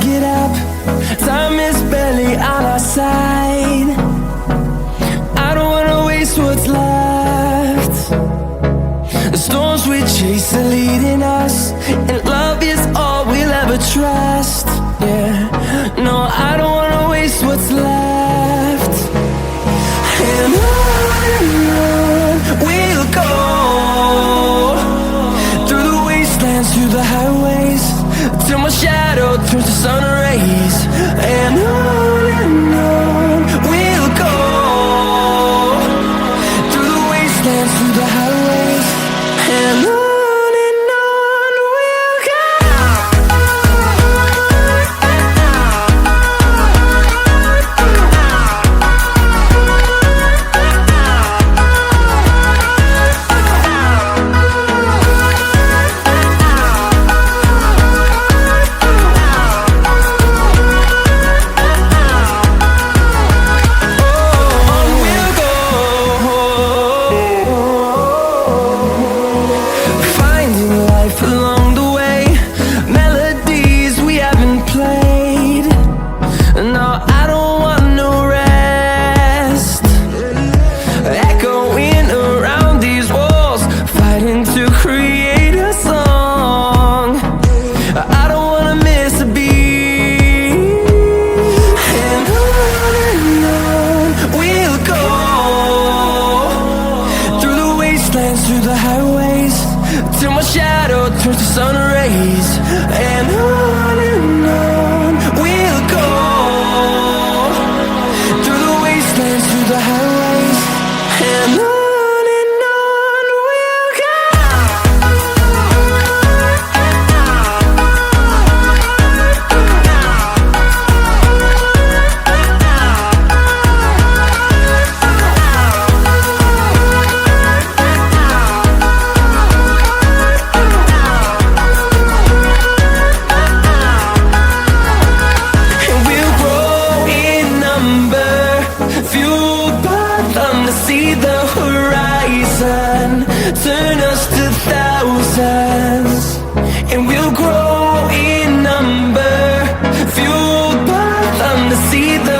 get up. Time is barely on our side. I don't wanna waste what's left. The storms we chase are leading us, and love is all we'll ever trust. Yeah, no, I don't wanna waste what's left. And on we'll go, through the wastelands, through the highways, till my shadow turns to sun rays. And on we'll go, through the wastelands, through the highways, and on we'll go. Through the highways, till my shadow turns to sun rays. And on we'll go, through the wastelands, through the highways, and on we'll go. See the horizon, turn us to thousands, and we'll grow in number, fueled by them to see the